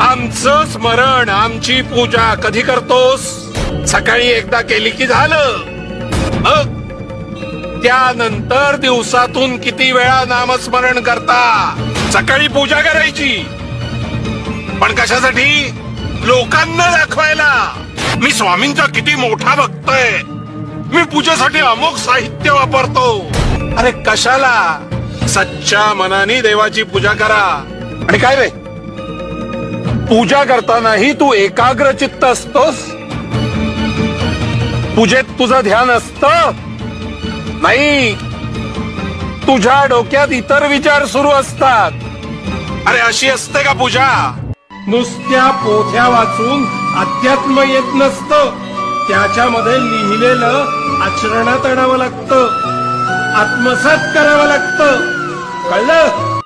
आमचं स्मरण, आमची पूजा कधी करतोस? सकाळी एकदा केली की झालं. त्यानंतर दिवसातून किती वेळा नामस्मरण करता? सकाळी पूजा करायची, पण कशासाठी? लोकांना दाखवायला मी स्वामींचा किती मोठा भक्त आहे, मी पूजेसाठी अमुक साहित्य वापरतो. अरे कशाला? सच्च्या मनाने देवाची पूजा करा. आणि काय रे, पूजा करतानाही तू एकाग्र चित्त असतोस? पूजेत तुझं ध्यान असतं? नाही, तुझ्या डोक्यात इतर विचार सुरू असतात. अरे अशी असते का पूजा? नुसत्या पोथ्या वाचून अध्यात्म येत नसतं, त्याच्यामध्ये लिहिलेलं आचरणात आणावं लागतं, आत्मसात करावं लागतं. कळलं?